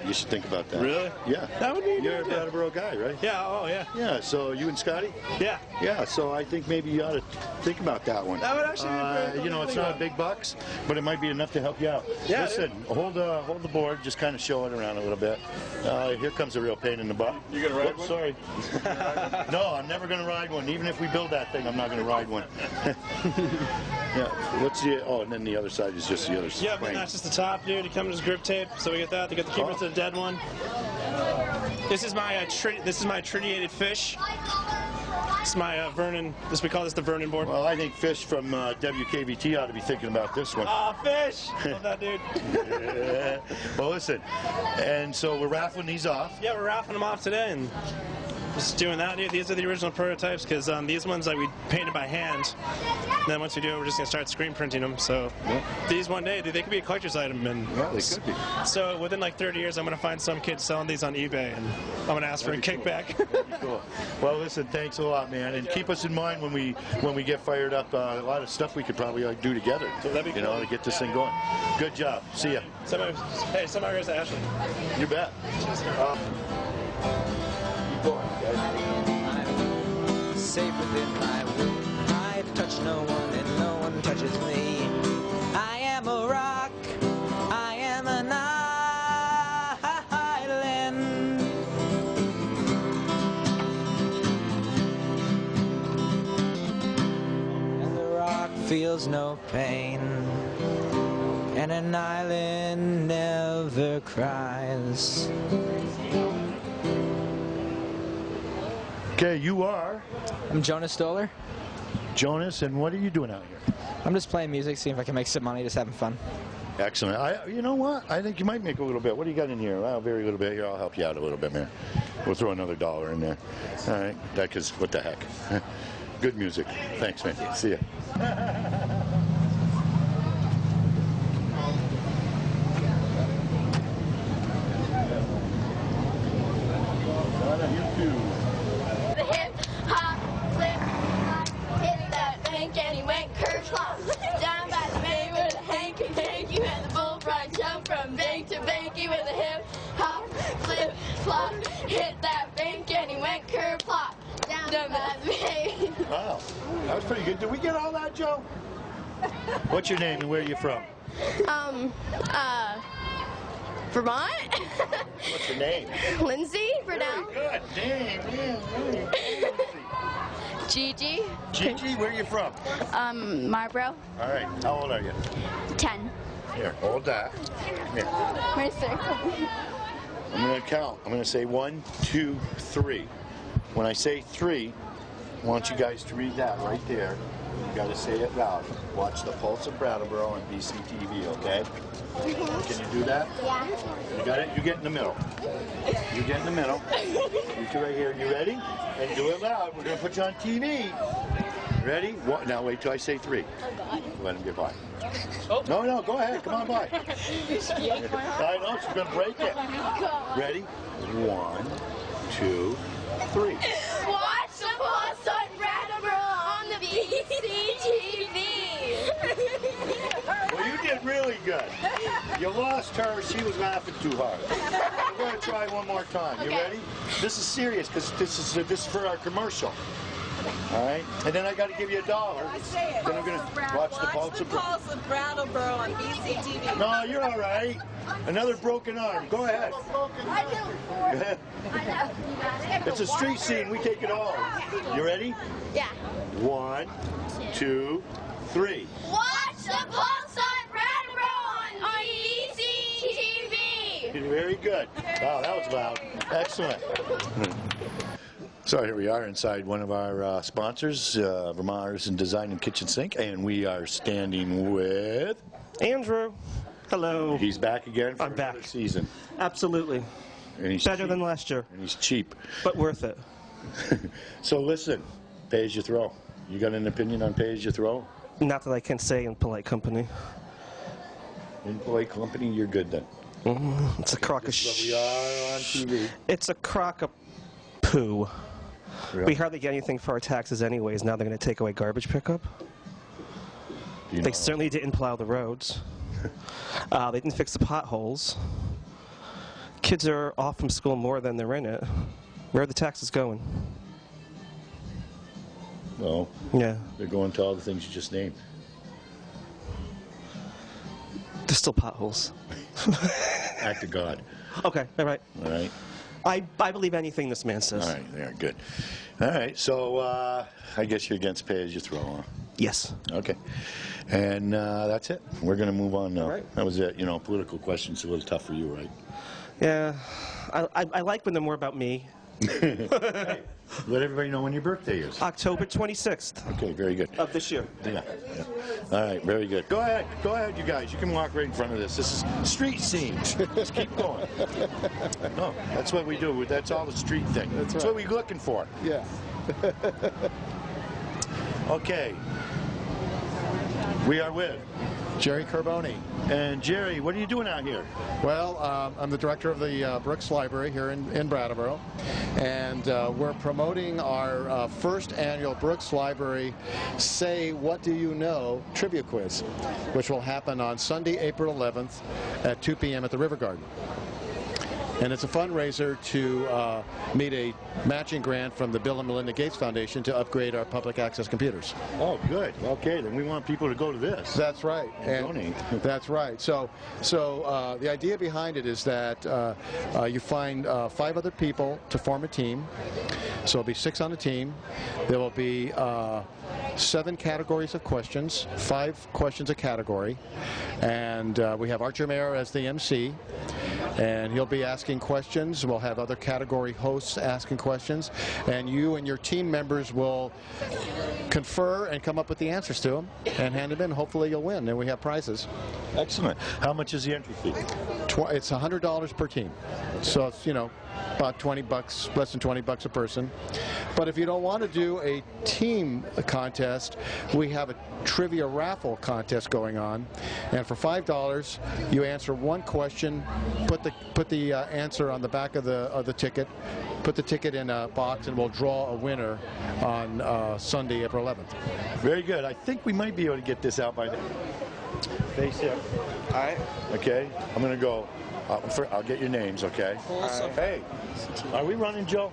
You should think about that. Really? Yeah. That would be. You're a Brattleboro guy, right? Yeah. Oh, yeah. Yeah. So you and Scotty? Yeah. Yeah. So I think maybe you ought to think about that one. That would actually be pretty cool. You know, it's not big bucks, but it might be enough to help you out. Yeah. Listen, hold the board, just kind of show it around a little bit. Here comes a real pain in the butt. You gonna ride one? Sorry. No, I'm never gonna ride one. Even if we build that thing, I'm not gonna ride one. Yeah. What's the? Oh, and then the other side is just the other side. Yeah, but that's just the top, dude. You come with grip tape, so we get that. To get the keepers to the dead one. This is my tritiated fish. It's my Vernon. We call this the Vernon board. Well, I think Fish from WKVT ought to be thinking about this one. Oh, Fish! Love that, dude. Yeah. Well, listen, and so we're raffling these off. Yeah, we're raffling them off today, and just doing that, dude. These are the original prototypes, because these ones we painted by hand. And then once we do it, we're just gonna start screen printing them. So these one day, dude, they could be a collector's item, and they could be. So within like 30 years, I'm gonna find some kid selling these on eBay, and I'm gonna ask for a kickback. Cool. Well, listen, thanks a lot, man, and keep us in mind when we get fired up. A lot of stuff we could probably do together. So that'd be cool. To get this thing going. Good job. See ya. Hey, some of yours, Ashley. You bet. Keep going, guys. I'm safe within my room. I touch no one and no one touches me. I am a rock. I am an island. And the rock feels no pain. And an island never cries. Okay, you are? I'm Jonas Stoller. Jonas, and what are you doing out here? I'm just playing music, seeing if I can make some money, just having fun. Excellent. You know what? I think you might make a little bit. What do you got in here? Well, very little bit. Here, I'll help you out a little bit, man. We'll throw another $1 in there. All right. Because what the heck? Good music. Thanks, man. See ya. The hip hop flip hit that bank and he went kerplop down by the bay with a hanky and the bullfrog jumped from bank to banky with a hip hop flip flop hit that bank and he went kerplop down by the bay. Wow, that was pretty good. Did we get all that, Joe? What's your name and where are you from? Vermont. What's your name? Lindsay Brunel. Very good. Damn. Gigi. Gigi, where are you from? Marlboro. All right. How old are you? 10. Here, hold that. Here. Where's the I'm going to count. I'm going to say 1, 2, 3. When I say 3, I want you guys to read that right there. You got to say it loud. Watch the Pulse of Brattleboro on BCTV, okay? Can you do that? Yeah. You got it? You get in the middle. You get in the middle. You two right here. You ready? And do it loud. We're going to put you on TV. Ready? One. Now wait till I say 3. Oh, God. Let him get by. No, go ahead. Come on by. I know, she's going to break it. Ready? 1, 2, 3. Watch the Pulse on Brattleboro on the BCTV. Well, you did really good. You lost her. She was laughing too hard. We're going to try one more time. You ready? This is serious because this is for our commercial. All right? And then I got to give you $1. Then I'm going to watch the Pulse of Brattleboro on BCTV. No, you're all right. Another broken arm. Go ahead. Go ahead. It's a street scene. We take it all. You ready? Yeah. 1, 2, 3. Watch the Pulse on Brattleboro on BCTV. Very good. Wow, that was loud. Excellent. So here we are inside one of our sponsors, Vermont Artisan Design and Kitchen Sink, and we are standing with Andrew. Hello. He's back again for another season. Absolutely. And he's better than last year. And he's cheap. But worth it. So listen, pay as you throw. You got an opinion on pay as you throw? Not that I can say in polite company. In polite company, you're good then. It's a crock of We are on TV. It's a crock of poo. Really? We hardly get anything for our taxes anyways. Now they're going to take away garbage pickup. They certainly didn't plow the roads. They didn't fix the potholes. Kids are off from school more than they're in it. Where are the taxes going? Well, yeah, they're going to all the things you just named. There's still potholes. Act of God. Okay, all right. All right. I believe anything this man says. All right, yeah, good. All right, so I guess you're against pay as you throw, huh? Yes. Okay. And that's it. We're going to move on now. Right. That was it. You know, political questions are a little tough for you, right? Yeah. I like when they're more about me. Hey, let everybody know when your birthday is. October 26th. Okay, very good. Of this year. Yeah. All right, very good. Go ahead, you guys. You can walk right in front of this. This is street scene. Just keep going. No, that's what we do. That's all the street thing. That's what we're looking for. Yeah. Okay. We are with Jerry Carboni. And Jerry, what are you doing out here? Well, I'm the director of the Brooks Library here in Brattleboro, and we're promoting our first annual Brooks Library Say What Do You Know trivia quiz, which will happen on Sunday, April 11th at 2 p.m. at the River Garden. And it's a fundraiser to meet a matching grant from the Bill and Melinda Gates Foundation to upgrade our public access computers. Oh, good. Okay, then we want people to go to this. That's right. And donate. That's right. So the idea behind it is that you find 5 other people to form a team. So there'll be 6 on the team. There will be 7 categories of questions, 5 questions a category, and we have Archer Mayer as the MC, and he'll be asking questions. We'll have other category hosts asking questions, and you and your team members will confer and come up with the answers to them and hand them in. Hopefully you'll win, and we have prizes. Excellent. How much is the entry fee? It's $100 per team, so it's, you know, about $20, less than $20 a person. But if you don't want to do a team contest, we have a trivia raffle contest going on, and for $5 you answer one question, put the answer on the back of the ticket, put the ticket in a box, and we'll draw a winner on Sunday, April 11th. Very good. I think we might be able to get this out by then. Face it. All right. Okay, I'm going to go. I'll get your names, okay? Hey, are we running, Joe?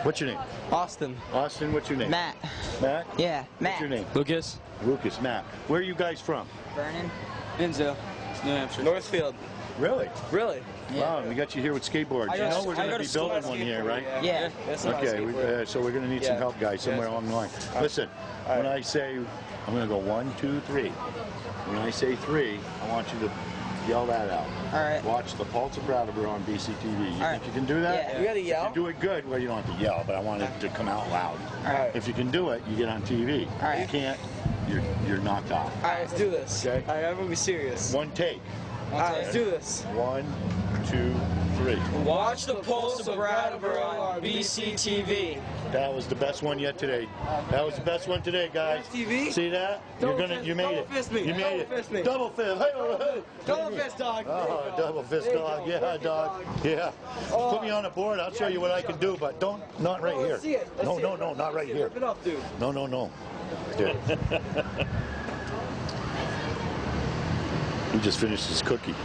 What's your name? Austin. Austin, what's your name? Matt. Matt? Yeah, Matt. What's your name? Lucas. Lucas, Matt. Where are you guys from? Vernon. Innsdale, New Hampshire. Northfield. Really? Really? Wow, we got you here with skateboards. You know we're going to be building one here, right? Yeah. Okay, so we're going to need some help, guys, somewhere along the line. Listen, when I say, I'm going to go 1, 2, 3. When I say 3, I want you to yell that out. All right. Watch the Pulse of Brattleboro on BCTV. You think you can do that? Yeah. You got to yell? If you do it good, well, you don't have to yell, but I want it to come out loud. All right. If you can do it, you get on TV. All right. If you can't, you're knocked out. All right, let's do this. Okay. All right, I'm going to be serious. One take. All right, let's do this. 1, 2, 3. Watch the Pulse of Brattleboro on BCTV. That was the best one yet today. That was the best one today, guys. TV? See that? You made it. Fist me. You made it. Fist me. Double fist. Hey. Double fist, dog. Oh, double fist, dog. Yeah, dog. Yeah. Put me on the board. I'll show you what I can do, but not right here. Let's see it. No, not right here. Rip it up, dude. No. Dude. He just finished his cookie.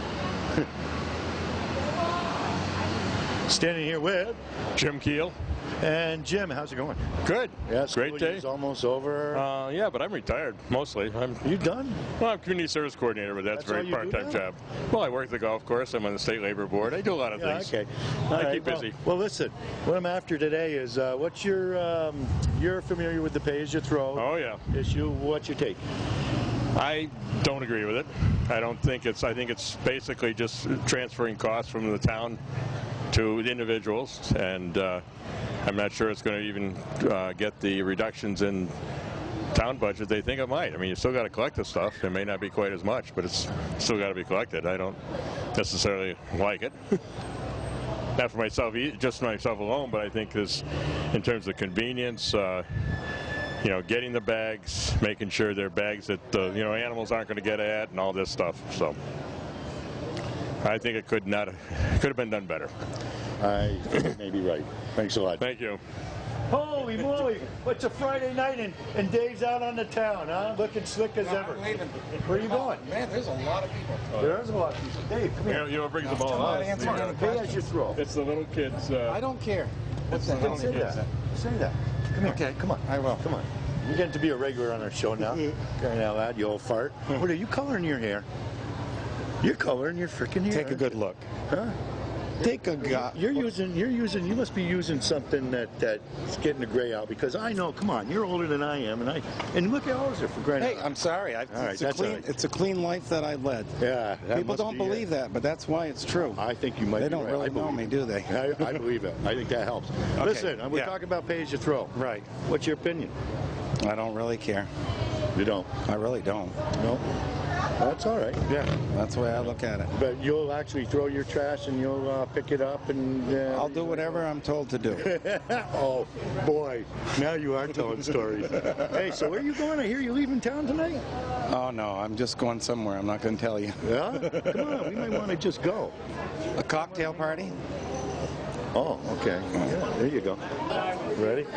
Standing here with Jim Keel. And Jim, how's it going? Good. Yeah, great day. It's almost over. Yeah, but I'm retired mostly. You done? Well, I'm community service coordinator, but that's a very part-time job. Well, I work at the golf course. I'm on the state labor board. I do a lot of things. Okay. I keep busy. Well, listen. What I'm after today is what's your you're familiar with the pay-as-you-throw? Oh yeah. Issue. What's your take? I don't agree with it. I think it's basically just transferring costs from the town to the individuals, and I'm not sure it's going to even get the reductions in town budget they think it might. I mean, you still got to collect the stuff. It may not be quite as much, but it's still got to be collected. I don't necessarily like it. Not for myself, just myself alone, but I think this, in terms of convenience, you know, getting the bags, making sure they're bags that you know, animals aren't going to get at, and all this stuff. So I think it could have been done better. I may be right. Thanks a lot. Thank you. Holy moly! It's a Friday night and Dave's out on the town, huh? Looking slick as ever. Where are you going? Man, there's a lot of people. There is a lot of people. Dave, come here. You know, brings the ball. Come on, answer any Pay as you throw. It's the little kids. I don't care. What's the hell? Say that. Say that. Come here. Okay, come on. I will. Come on. You're getting to be a regular on our show now. Crying out loud, you old fart. What are you coloring your hair? You're coloring your freaking hair. Take a good look. Huh? Take a gut. You must be using something that's getting the gray out, because I know, come on, you're older than I am, and look at ours are for granted. Hey, I'm sorry. It's a clean life that I led. Yeah. People don't believe that, but that's why it's true. I think you might They be don't right. really know me, do they? I believe it. I think that helps. Okay. Listen, we're talking about pay as you throw. Right. What's your opinion? I don't really care. You don't? I really don't. No. That's all right. Yeah, that's the way I look at it. But you'll actually throw your trash and you'll pick it up and... I'll do whatever I'm told to do. Oh, boy. Now you are telling stories. Hey, so where are you going? I hear you leaving town tonight? Oh, no, I'm just going somewhere. I'm not going to tell you. Yeah? Come on, we might want to just go. A cocktail party? Oh, okay. Yeah, there you go. Ready?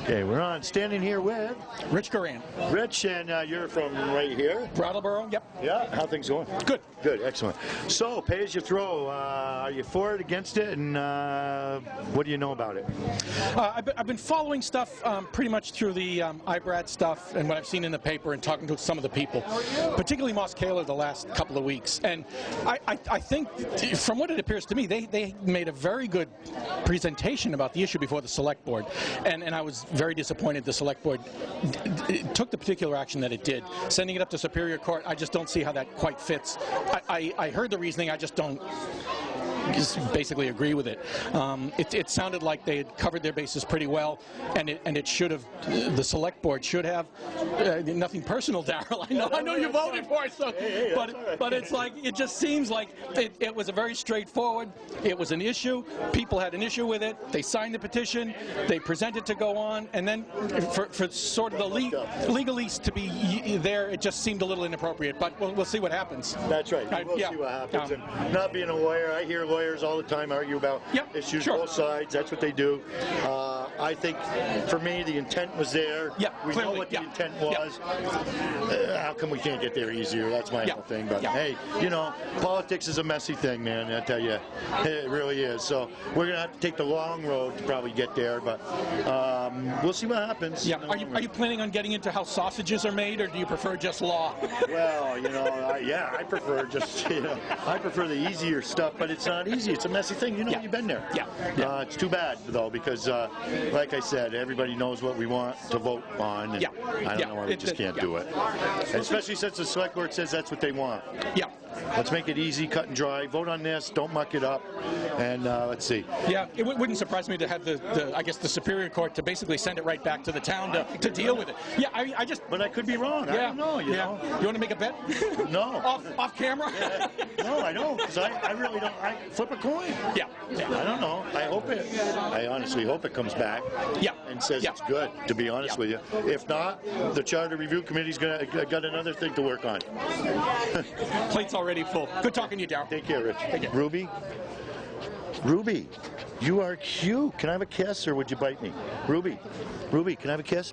Okay, we're on. Standing here with Rich Garant. Rich, and you're from right here? Brattleboro, yep. Yeah, how things going? Good. Good, excellent. So, pay as you throw. Are you for it, against it, and what do you know about it? I've been following stuff pretty much through the iBrat stuff and what I've seen in the paper and talking to some of the people, particularly Moss Kaler the last couple of weeks. And I think, from what it appears to me, they made a very good presentation about the issue before the Select Board. And I was very disappointed the Select Board took the particular action that it did. Sending it up to Superior Court, I just don't see how that quite fits. I heard the reasoning, I just don't basically agree with it. It sounded like they had covered their bases pretty well, and it should have, the Select Board should have, nothing personal, Darryl, I know you voted for it, so, but it's like, it just seems like it was a very straightforward, it was an issue, people had an issue with it, they signed the petition, they presented to go on, and then for sort of the legalese to be there, it just seemed a little inappropriate, but we'll see what happens. That's right, we'll see what happens. And not being a lawyer, I hear lawyers all the time argue about issues, both sides. That's what they do. I think, for me, the intent was there. Yeah, we know what the intent was. How come we can't get there easier? That's my whole thing. But hey, you know, politics is a messy thing, man. I tell you, it really is. So we're gonna have to take the long road to probably get there. But we'll see what happens. Yeah. Are you planning on getting into how sausages are made, or do you prefer just law? Well, you know, I prefer just, I prefer the easier stuff, but it's not easy. It's a messy thing. You know, you've been there. Yeah. It's too bad, though, because, like I said, everybody knows what we want to vote on. And I don't know why we just can't do it. And especially since the Select Board says that's what they want. Yeah. Let's make it easy, cut and dry. Vote on this. Don't muck it up. And let's see. Yeah, it wouldn't surprise me to have I guess the Superior Court to basically send it right back to the town to deal with it. Yeah, I just. But I could be wrong. I don't know. You know. You want to make a bet? No. Off camera? No, I don't. Because I really don't. I flip a coin. Yeah. I don't know. I honestly hope it comes back. And says it's good. To be honest with you. If not, the Charter Review Committee's got another thing to work on. Plate's already full. Good talking to you, Darryl. Take care, Rich. Ruby? Ruby, you are cute. Can I have a kiss, or would you bite me? Ruby, can I have a kiss?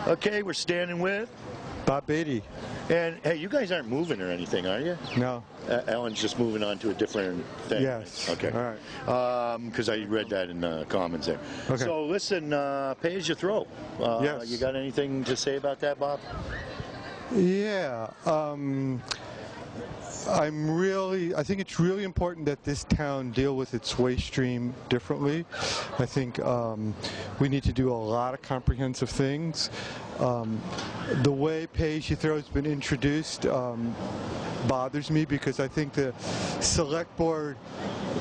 Okay, we're standing with Bob Beatty. And hey, you guys aren't moving or anything, are you? No. Ellen's just moving on to a different thing. Yes. Okay. All right. Because I read that in the comments there. Okay. So listen, pay as you throw. Yes. You got anything to say about that, Bob? Yeah. I think it's really important that this town deal with its waste stream differently. I think we need to do a lot of comprehensive things. The way pay-as-you-throw has been introduced bothers me, because I think the Select Board,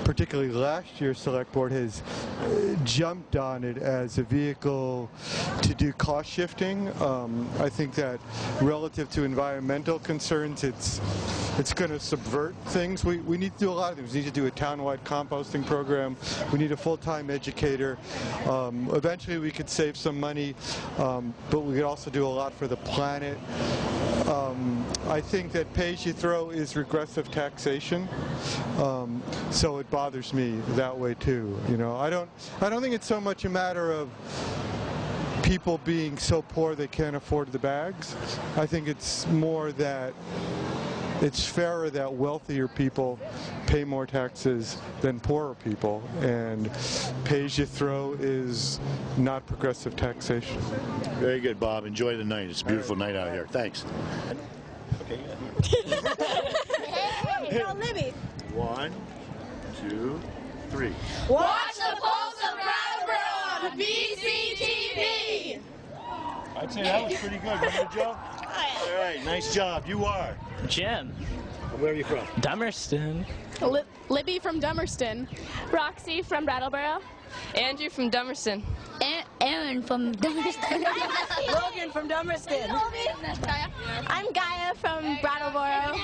particularly last year's Select Board, has jumped on it as a vehicle to do cost shifting. I think that relative to environmental concerns, it's going to subvert things. We need to do a lot of things. We need to do a town-wide composting program. We need a full-time educator. Eventually we could save some money, but we could also do a lot for the planet. I think that pay-as-you-throw is regressive taxation, so it bothers me that way too. You know, I don't think it's so much a matter of people being so poor they can't afford the bags. I think it's more that it's fairer that wealthier people pay more taxes than poorer people, and pay-as-you-throw is not progressive taxation. Very good, Bob. Enjoy the night. It's a beautiful night out here. Thanks. Okay. Hey, go Libby. 1, 2, 3. Watch the Pulse of Brattleboro on BCTV. I'd say that was pretty good. Remember, Joe? All right, nice job. You are? Jim. Where are you from? Dummerston. Libby from Dummerston. Roxy from Brattleboro. Andrew from Dummerston. Aaron from Dummerston. Logan from Dummerston. I'm Gaia from Brattleboro.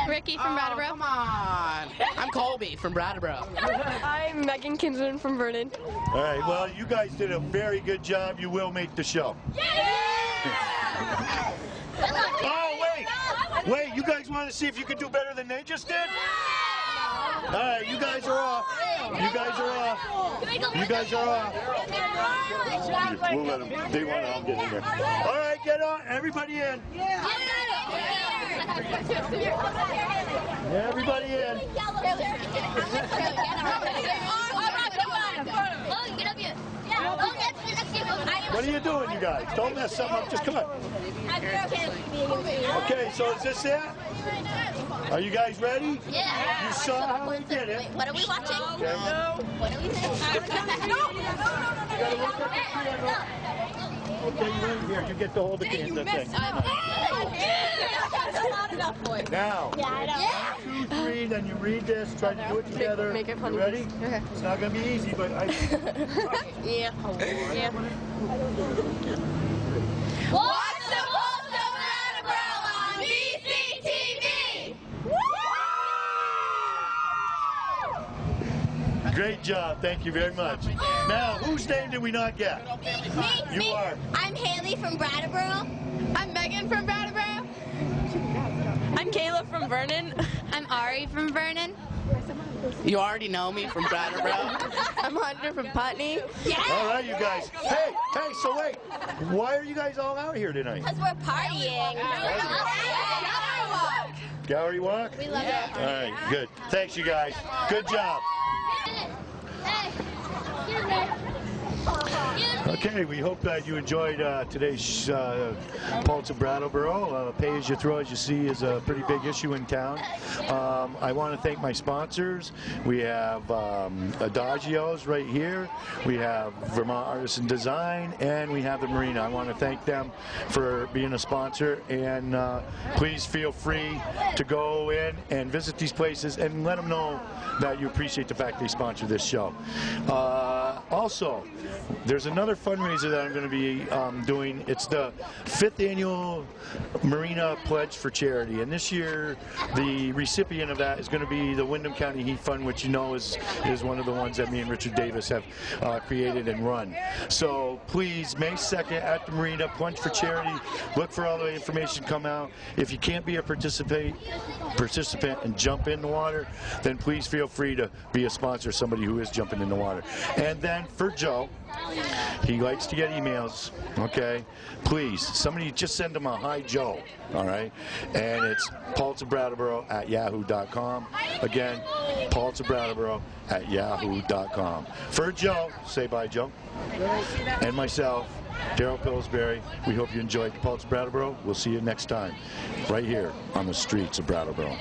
Ricky from Brattleboro. Come on. I'm Colby from Brattleboro. I'm Megan Kinsman from Vernon. All right, well, you guys did a very good job. You will make the show. Oh, wait, you guys want to see if you can do better than they just did? All right, you guys are off. You guys are off. You guys are off. We'll let them. They want to all get in there. All right, get on. Everybody in. Everybody in. What are you doing, you guys? Don't mess something up. Just come on. Okay, so is this it? Are you guys ready? Yeah. You saw how they did it. What are we watching? Okay. No. What are we saying? Okay, you right here. You get to hold the can. Now, 1, 2, 3, then you read this, try to do it together. Make it funny. You ready? Okay. It's not going to be easy, but I... Yeah. Watch the Pulse of Brattleboro on BCTV. Great job. Thank you very much. Now, whose name did we not get? Me. You are? I'm Haley from Brattleboro. I'm Megan from Brattleboro. I'm Kayla from Vernon. I'm Ari from Vernon. You already know me from Brattleboro. I'm Hunter from Putney. All right, you guys. Hey, so wait. Why are you guys all out here tonight? Because we're partying. Gallery walk? We love it. All right, good. Thanks, you guys. Good job. Okay, we hope that you enjoyed today's Pulse of Brattleboro. Pay-as-you-throw, as you see, is a pretty big issue in town. I want to thank my sponsors. We have Adagio's right here. We have Vermont Artisan Design, and we have the Marina. I want to thank them for being a sponsor, and please feel free to go in and visit these places and let them know that you appreciate the fact they sponsor this show. Also, there's another fundraiser that I'm going to be doing. It's the 5th annual Marina Pledge for Charity, and this year the recipient of that is going to be the Windham County Heat Fund, which you know is one of the ones that me and Richard Davis have created and run. So please, May 2nd at the Marina, Pledge for Charity. Look for all the information come out. If you can't be a participant and jump in the water, then please feel free to be a sponsor, somebody who is jumping in the water. And then for Joe, he likes to get emails, okay? Please, somebody just send him a hi Joe, all right? And it's pulseofbrattleboro@yahoo.com. Again, pulseofbrattleboro@yahoo.com. For Joe, say bye, Joe. And myself, Daryl Pillsbury, we hope you enjoyed the Pulse of Brattleboro. We'll see you next time, right here on the streets of Brattleboro.